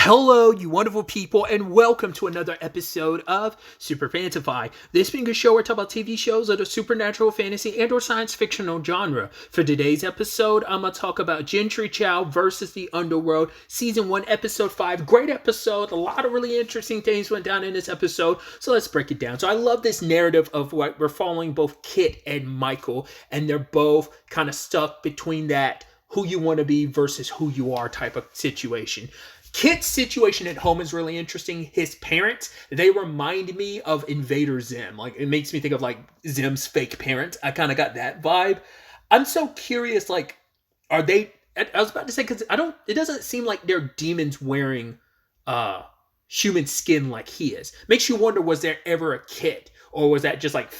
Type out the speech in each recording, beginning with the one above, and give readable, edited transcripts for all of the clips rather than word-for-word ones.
Hello, you wonderful people, and welcome to another episode of SuperFantaFi. This being a show where I talk about TV shows of the supernatural, fantasy, and/or science fictional genre. For today's episode, I'm gonna talk about Jentry Chau versus the Underworld, Season 1, Episode 5. Great episode. A lot of really interesting things went down in this episode, so let's break it down. So I love this narrative of what we're following both Kit and Michael, and they're both kind of stuck between that who you want to be versus who you are type of situation. Kit's situation at home is really interesting. His parents, they remind me of Invader Zim. Like, it makes me think of, like, Zim's fake parents. I kind of got that vibe. I'm so curious, like, are they... I was about to say, because it doesn't seem like they're demons wearing human skin like he is. Makes you wonder, was there ever a Kit? Or was that just like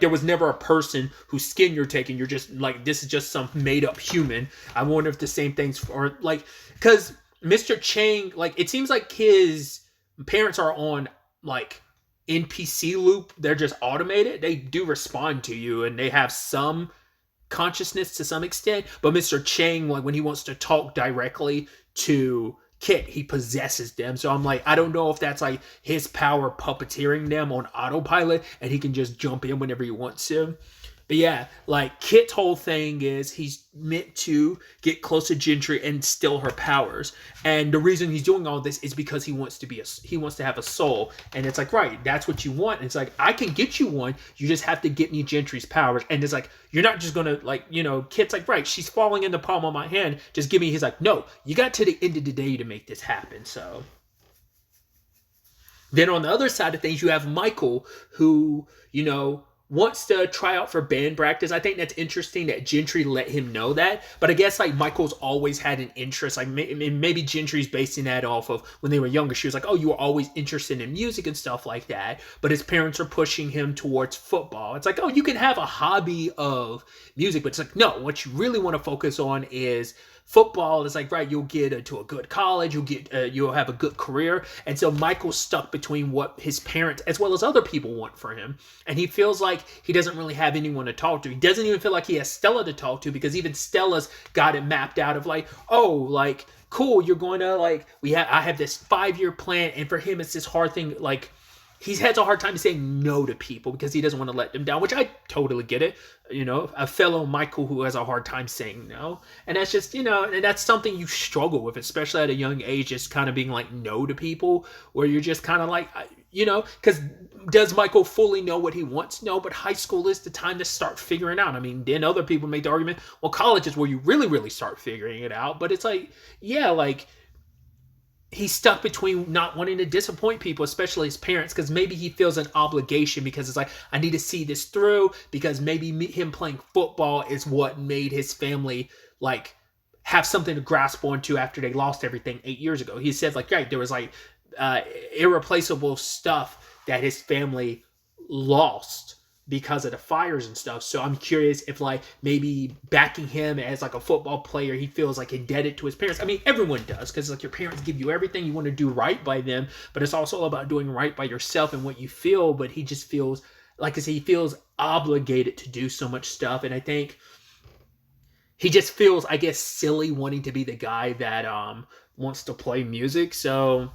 there was never a person whose skin you're taking? You're just like, this is just some made up human. I wonder if the same things for like, because Mr. Chang, like, it seems like his parents are on like NPC loop. They're just automated. They do respond to you and they have some consciousness to some extent. But Mr. Chang, like when he wants to talk directly to Kit, he possesses them. So I'm like, I don't know if that's like his power puppeteering them on autopilot and he can just jump in whenever he wants to. But yeah, like Kit's whole thing is he's meant to get close to Jentry and steal her powers. And the reason he's doing all this is because he wants to have a soul. And it's like, right, that's what you want. And it's like, I can get you one. You just have to get me Gentry's powers. And it's like, you're not just gonna, like, you know, Kit's like, right, she's falling in the palm of my hand. Just give me. He's like, no, you got to the end of the day to make this happen. So then on the other side of things, you have Michael, who, you know, wants to try out for band practice. I think that's interesting that Jentry let him know that. But I guess like Michael's always had an interest. Like maybe Gentry's basing that off of when they were younger. She was like, oh, you were always interested in music and stuff like that. But his parents are pushing him towards football. It's like, oh, you can have a hobby of music. But it's like, no, what you really want to focus on is football. Is like, right, you'll get to a good college, you'll have a good career. And so Michael's stuck between what his parents as well as other people want for him, and he feels like he doesn't really have anyone to talk to. He doesn't even feel like he has Stella to talk to, because even Stella's got it mapped out of like, oh, like, cool, you're going to like, I have this 5-year plan. And for him, it's this hard thing. Like, he has a hard time saying no to people because he doesn't want to let them down, which I totally get it. You know, a fellow Michael who has a hard time saying no. And that's just, you know, and that's something you struggle with, especially at a young age, just kind of being like no to people, where you're just kind of like, you know, because does Michael fully know what he wants? No, but high school is the time to start figuring out. I mean, then other people make the argument, well, college is where you really, really start figuring it out. But it's like, yeah, like, he's stuck between not wanting to disappoint people, especially his parents, because maybe he feels an obligation because it's like, I need to see this through, because maybe him playing football is what made his family like have something to grasp onto after they lost everything 8 years ago. He said like, right, there was like irreplaceable stuff that his family lost because of the fires and stuff. So I'm curious if like maybe backing him as like a football player, he feels like indebted to his parents. I mean, everyone does, because like your parents give you everything, you want to do right by them, but it's also about doing right by yourself and what you feel. But he just feels, like I said, he feels obligated to do so much stuff. And I think he just feels, I guess, silly wanting to be the guy that wants to play music. So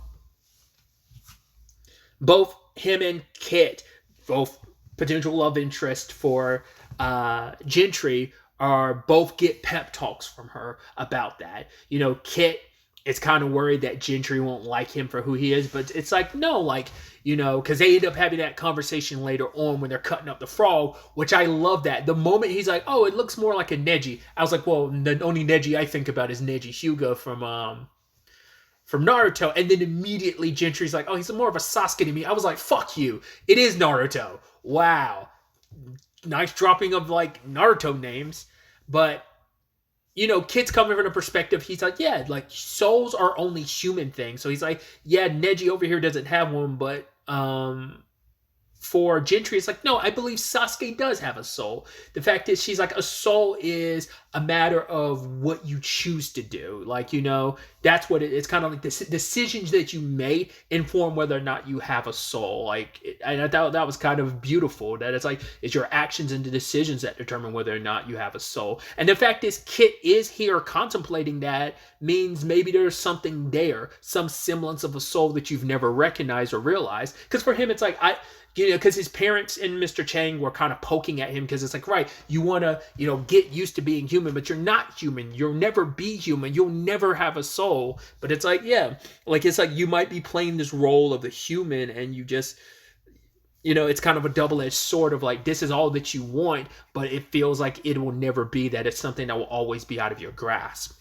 both him and Kit, both potential love interest for Jentry, are both get pep talks from her about that. You know, Kit is kind of worried that Jentry won't like him for who he is, but it's like, no, like, you know, because they end up having that conversation later on when they're cutting up the frog, which I love that. The moment he's like, oh, it looks more like a Neji, I was like, well, the only Neji I think about is Neji Hyuga from Naruto. And then immediately Gentry's like, oh, he's more of a Sasuke to me. I was like, fuck you, it is Naruto. Wow, nice dropping of like Naruto names. But you know, Kit's coming from a perspective, he's like, yeah, like souls are only human things. So he's like, yeah, Neji over here doesn't have one, but for Gentry, it's like, no, I believe Sasuke does have a soul. The fact is, she's like, a soul is a matter of what you choose to do. Like, that's what it's kind of like. The decisions that you made inform whether or not you have a soul. And I thought that was kind of beautiful, that it's like, it's your actions and the decisions that determine whether or not you have a soul. And the fact is, Kit is here contemplating that means maybe there's something there, some semblance of a soul that you've never recognized or realized. Because for him, it's like, because his parents and Mr. Chang were kind of poking at him, because it's like, right, you want to, get used to being human, but you're not human. You'll never be human. You'll never have a soul. But it's like, yeah, like, it's like you might be playing this role of the human, and you just, it's kind of a double-edged sword of like, this is all that you want, but it feels like it will never be that. It's something that will always be out of your grasp.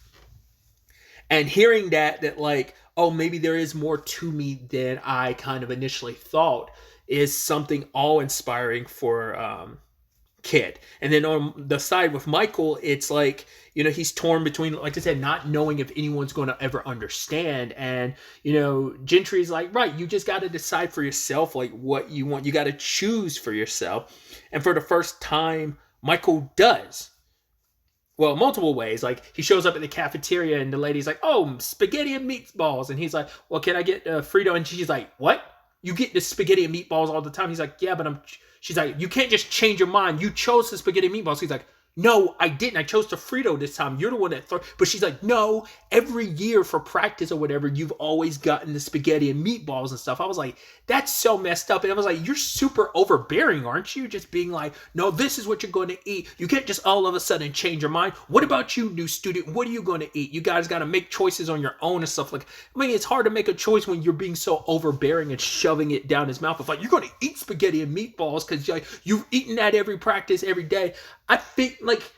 And hearing that like, oh, maybe there is more to me than I kind of initially thought, is something awe-inspiring for Kit. And then on the side with Michael, it's like, he's torn between, like I said, not knowing if anyone's going to ever understand. And, Gentry's like, right, you just got to decide for yourself, like, what you want. You got to choose for yourself. And for the first time, Michael does. Well, multiple ways. Like, he shows up at the cafeteria and the lady's like, oh, spaghetti and meatballs. And he's like, well, can I get Frito? And she's like, what? You get the spaghetti and meatballs all the time. He's like, yeah, but she's like, you can't just change your mind. You chose the spaghetti and meatballs. He's like, no, I didn't. I chose the Frito this time. You're the one that but she's like, no, every year for practice or whatever, you've always gotten the spaghetti and meatballs and stuff. I was like, that's so messed up. And I was like, you're super overbearing, aren't you? Just being like, no, this is what you're going to eat. You can't just all of a sudden change your mind. What about you, new student? What are you going to eat? You guys got to make choices on your own and stuff. Like, I mean, it's hard to make a choice when you're being so overbearing and shoving it down his mouth. It's like, you're going to eat spaghetti and meatballs because like, you've eaten that every practice, every day. I think, like,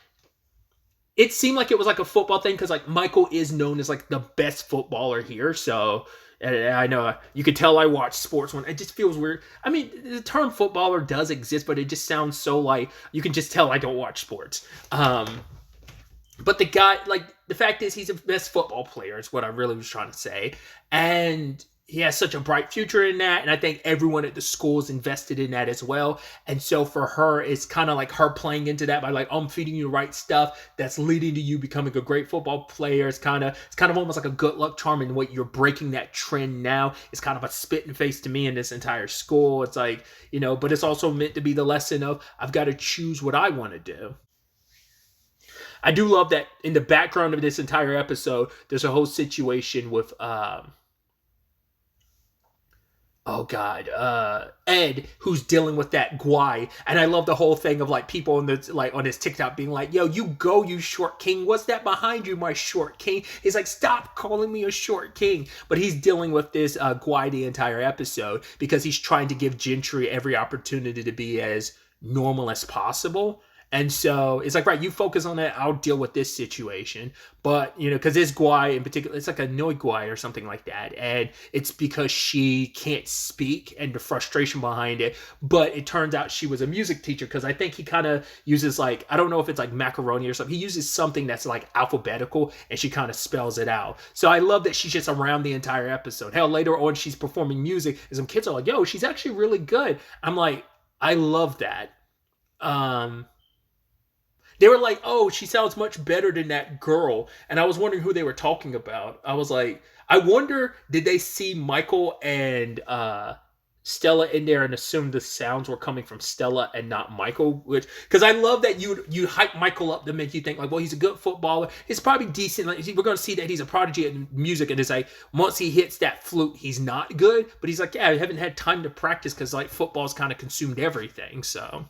it seemed like it was like a football thing, because like Michael is known as like the best footballer here. So, and I know you can tell I watch sports when it just feels weird. I mean, the term footballer does exist, but it just sounds so like, you can just tell I don't watch sports. But the guy, like, the fact is, he's the best football player is what I really was trying to say. And he has such a bright future in that, and I think everyone at the school is invested in that as well. And so for her, it's kind of like her playing into that by like, oh, I'm feeding you the right stuff that's leading to you becoming a great football player. It's kind of almost like a good luck charm, and what you're breaking that trend now. It's kind of a spit in face to me in this entire school. It's like, but it's also meant to be the lesson of, I've got to choose what I want to do. I do love that in the background of this entire episode, there's a whole situation with Ed, who's dealing with that guai. And I love the whole thing of like people on his TikTok being like, yo, you short king. What's that behind you, my short king? He's like, stop calling me a short king. But he's dealing with this guai the entire episode, because he's trying to give Gentry every opportunity to be as normal as possible. And so it's like, right, you focus on that, I'll deal with this situation. But, because this guai in particular, it's like a Noi guai or something like that. And it's because she can't speak and the frustration behind it. But it turns out she was a music teacher, because I think he kind of uses like, I don't know if it's like macaroni or something. He uses something that's like alphabetical, and she kind of spells it out. So I love that she's just around the entire episode. Hell, later on, she's performing music, and some kids are like, yo, she's actually really good. I'm like, I love that. They were like, oh, she sounds much better than that girl. And I was wondering who they were talking about. I was like, I wonder, did they see Michael and Stella in there and assume the sounds were coming from Stella and not Michael? Because I love that you hype Michael up to make you think like, well, he's a good footballer. He's probably decent. Like, we're going to see that he's a prodigy in music. And it's like, once he hits that flute, he's not good. But he's like, yeah, I haven't had time to practice because like football's kind of consumed everything. So...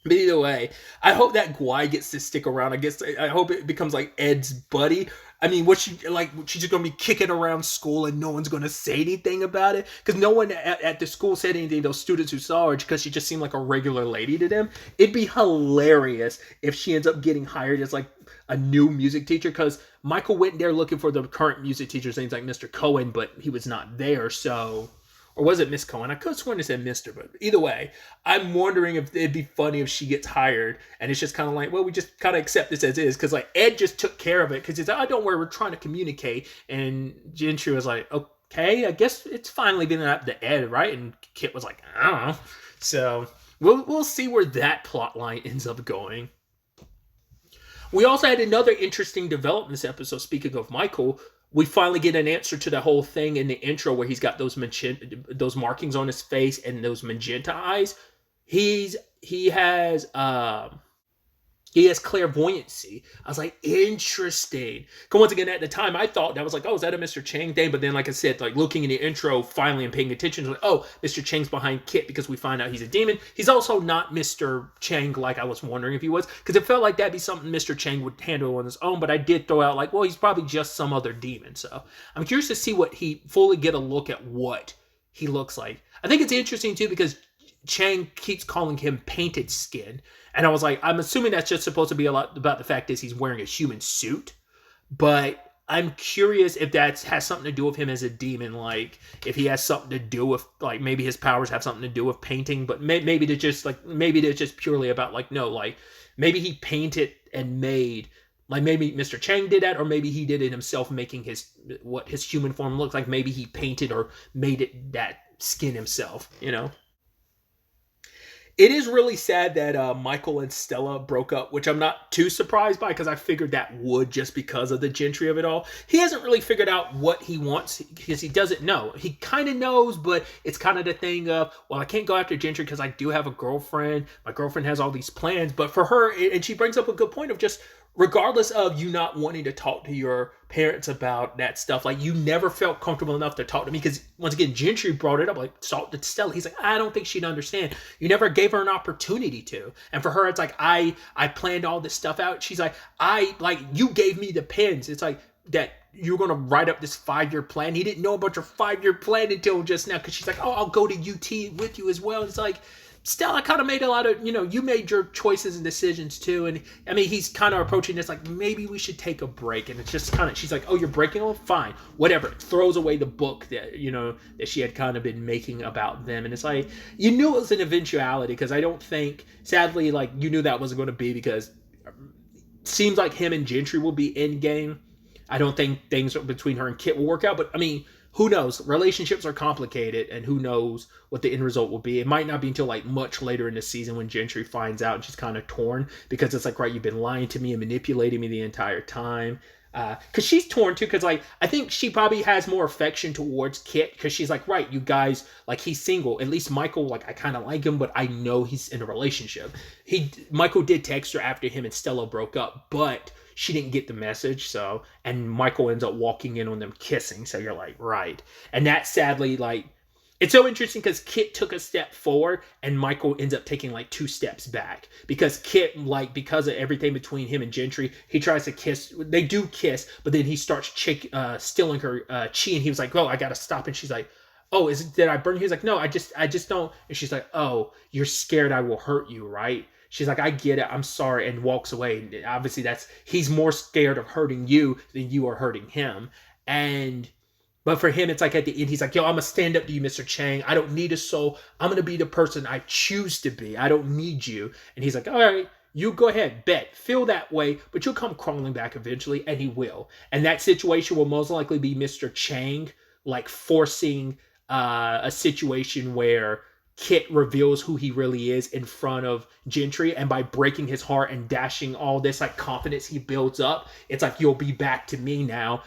But either way, I hope that guai gets to stick around. I hope it becomes like Ed's buddy. I mean, she's just going to be kicking around school and no one's going to say anything about it? Because no one at the school said anything to those students who saw her, because she just seemed like a regular lady to them. It'd be hilarious if she ends up getting hired as like a new music teacher, because Michael went there looking for the current music teacher's name's like Mr. Cohen, but he was not there, so... Or was it Miss Cohen? I could have sworn it said Mr., but either way, I'm wondering if it'd be funny if she gets hired and it's just kind of like, well, we just kind of accept this as is, because like Ed just took care of it, because he's like, oh, don't worry, we're trying to communicate. And Gentry was like, okay, I guess it's finally been up to Ed, right? And Kit was like, I don't know. So we'll see where that plot line ends up going. We also had another interesting development this episode. Speaking of Michael, we finally get an answer to the whole thing in the intro where he's got those markings on his face and those magenta eyes. He has he has clairvoyancy. I was like, interesting. Because once again, at the time, I thought that was like, oh, is that a Mr. Chang thing? But then, like I said, like looking in the intro finally and paying attention, like, oh, Mr. Chang's behind Kit because we find out he's a demon. He's also not Mr. Chang like I was wondering if he was. Because it felt like that'd be something Mr. Chang would handle on his own. But I did throw out like, well, he's probably just some other demon. So I'm curious to see what he fully get a look at what he looks like. I think it's interesting too because Chang keeps calling him painted skin. And I was like, I'm assuming that's just supposed to be a lot about the fact is he's wearing a human suit. But I'm curious if that has something to do with him as a demon. Like, if he has something to do with, like, maybe his powers have something to do with painting. But maybe they're just purely about, like, no, like, maybe he painted and made, like, maybe Mr. Chang did that. Or maybe he did it himself, making what his human form looks like. Maybe he painted or made it that skin himself, you know? It is really sad that Michael and Stella broke up, which I'm not too surprised by because I figured that would just because of the Gentry of it all. He hasn't really figured out what he wants because he doesn't know. He kind of knows, but it's kind of the thing of, well, I can't go after Gentry because I do have a girlfriend. My girlfriend has all these plans. But for her, and she brings up a good point of just, regardless of you not wanting to talk to your parents about that stuff, like you never felt comfortable enough to talk to me because once again, Gentry brought it up, like talk to Stella. He's like, I don't think she'd understand. You never gave her an opportunity to. And for her, it's like, I planned all this stuff out. She's like, you gave me the pens. It's like that you're going to write up this 5-year plan. He didn't know about your 5-year plan until just now because she's like, oh, I'll go to UT with you as well. It's like, Stella kind of made a lot of, you made your choices and decisions too. And I mean, he's kind of approaching this like, maybe we should take a break. And it's just kind of, she's like, oh, you're breaking up? Fine. Whatever. Throws away the book that, that she had kind of been making about them. And it's like, you knew it was an eventuality because I don't think, sadly, like you knew that wasn't going to be because it seems like him and Gentry will be in game. I don't think things between her and Kit will work out. But I mean, who knows? Relationships are complicated, and who knows what the end result will be. It might not be until like much later in the season when Gentry finds out and she's kind of torn because it's like, right, you've been lying to me and manipulating me the entire time. Because she's torn too, because like I think she probably has more affection towards Kit because she's like, right, you guys, like he's single. At least Michael, like I kind of like him, but I know he's in a relationship. Michael did text her after him and Stella broke up, but she didn't get the message, and Michael ends up walking in on them kissing, so you're like, right. And that sadly, like, it's so interesting because Kit took a step forward and Michael ends up taking like 2 steps back because Kit, like, because of everything between him and Gentry, he tries to kiss. They do kiss, but then he starts stealing her chi, and he was like, oh, I gotta stop. And she's like, oh, did I burn you? He's like, no, I just don't. And she's like, oh, you're scared I will hurt you, right? She's like, I get it. I'm sorry. And walks away. And obviously he's more scared of hurting you than you are hurting him. But for him, it's like at the end, he's like, yo, I'm going to stand up to you, Mr. Chang. I don't need a soul. I'm going to be the person I choose to be. I don't need you. And he's like, all right, you go ahead, bet. Feel that way, but you'll come crawling back eventually. And he will. And that situation will most likely be Mr. Chang, like forcing a situation where Kit reveals who he really is in front of Gentry, and by breaking his heart and dashing all this like confidence he builds up, it's like, you'll be back to me now.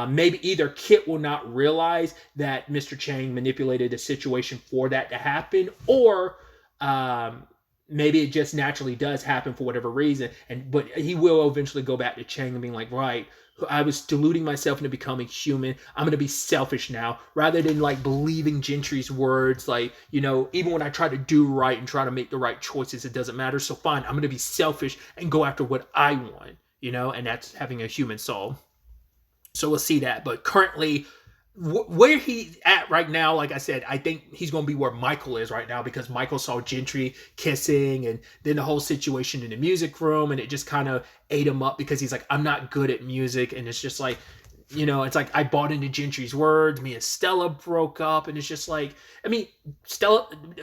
Maybe either Kit will not realize that Mr. Chang manipulated the situation for that to happen, or maybe it just naturally does happen for whatever reason. But he will eventually go back to Chang and being like, right, I was deluding myself into becoming human. I'm going to be selfish now rather than like believing Gentry's words. Like, even when I try to do right and try to make the right choices, it doesn't matter. So fine, I'm going to be selfish and go after what I want, and that's having a human soul. So we'll see that. But currently, where he's at right now, like I said, I think he's going to be where Michael is right now because Michael saw Gentry kissing and then the whole situation in the music room, and it just kind of ate him up because he's like, I'm not good at music. And it's just like, it's like I bought into Gentry's words. Me and Stella broke up, and it's just like, I mean,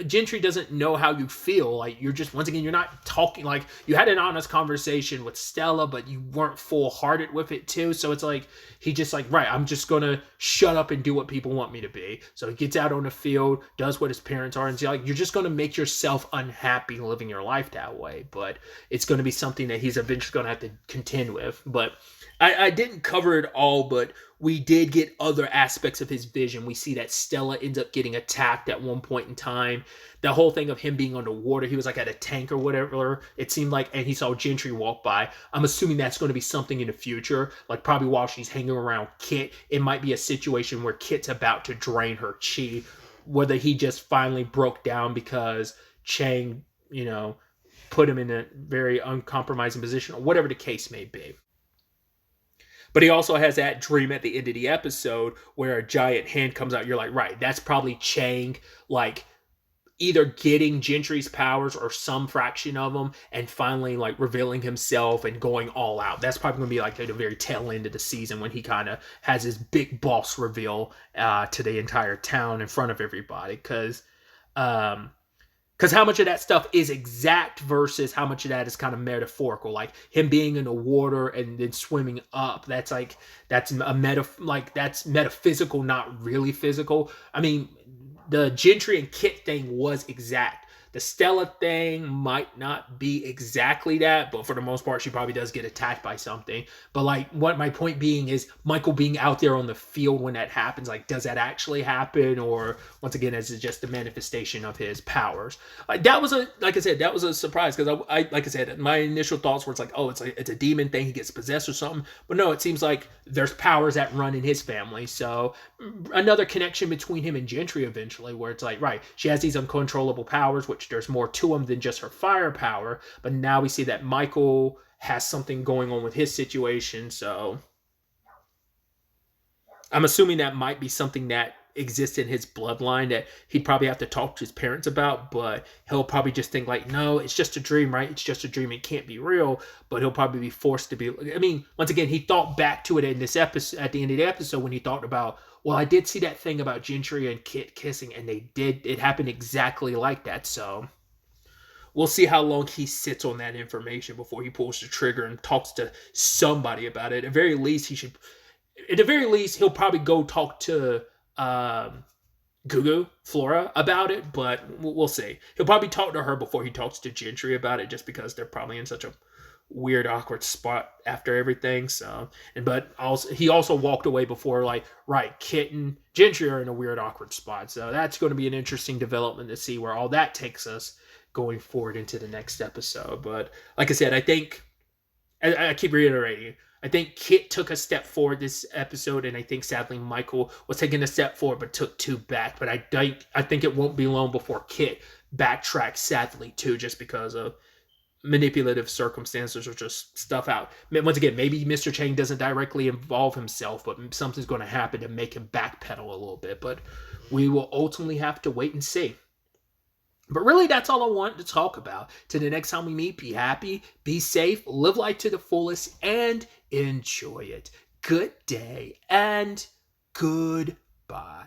Gentry doesn't know how you feel. Like, you're just, once again, you're not talking, like, you had an honest conversation with Stella, but you weren't full hearted with it too. So it's like, he just like, right, I'm just gonna shut up and do what people want me to be. So he gets out on the field, does what his parents are, and so, like, you're just gonna make yourself unhappy living your life that way. But it's gonna be something that he's eventually gonna have to contend with. But I didn't cover it all, but we did get other aspects of his vision. We see that Stella ends up getting attacked at one point in time. The whole thing of him being underwater, he was like at a tank or whatever, it seemed like, and he saw Gentry walk by. I'm assuming that's going to be something in the future, like probably while she's hanging around Kit. It might be a situation where Kit's about to drain her chi, whether he just finally broke down because Chang, put him in a very uncompromising position, or whatever the case may be. But he also has that dream at the end of the episode where a giant hand comes out. You're like, right, that's probably Chang, like, either getting Gentry's powers or some fraction of them and finally, like, revealing himself and going all out. That's probably going to be, like, at the very tail end of the season when he kind of has his big boss reveal to the entire town in front of everybody. Because how much of that stuff is exact versus how much of that is kind of metaphorical, like him being in the water and then swimming up. That's metaphysical, not really physical. I mean, the Gentry and Kit thing was exact. The Stella thing might not be exactly that, but for the most part, she probably does get attacked by something. But like, what my point being is, Michael being out there on the field when that happens, like, does that actually happen? Or once again, is it just a manifestation of his powers? That was a surprise, because I like I said, my initial thoughts were it's like, oh, it's a demon thing, he gets possessed or something. But no, it seems like there's powers that run in his family. So another connection between him and Gentry eventually, where it's like, right, she has these uncontrollable powers, which there's more to them than just her firepower. But now we see that Michael has something going on with his situation. So I'm assuming that might be something that exists in his bloodline that he'd probably have to talk to his parents about, but he'll probably just think like, no, it's just a dream, right? It's just a dream. It can't be real. But he'll probably be forced to be. I mean, once again, he thought back to it in this episode, at the end of the episode, when he thought about, well, I did see that thing about Gentry and Kit kissing, and it happened exactly like that. So we'll see how long he sits on that information before he pulls the trigger and talks to somebody about it. At the very least, he'll probably go talk to Gugu, Flora, about it, but we'll see. He'll probably talk to her before he talks to Gentry about it, just because they're probably in such a weird, awkward spot after everything. So, but also he also walked away before, like, right, Kit and Gentry are in a weird, awkward spot. So that's going to be an interesting development to see where all that takes us going forward into the next episode. But like I said, I think I keep reiterating, I think Kit took a step forward this episode, and I think sadly Michael was taking a step forward but took two back. But I think it won't be long before Kit backtracks, sadly, too, just because of manipulative circumstances or just stuff out. Once again, maybe Mr. Chang doesn't directly involve himself, but something's going to happen to make him backpedal a little bit. But we will ultimately have to wait and see. But really, that's all I wanted to talk about. Till the next time we meet, be happy, be safe, live life to the fullest, and enjoy it. Good day and goodbye.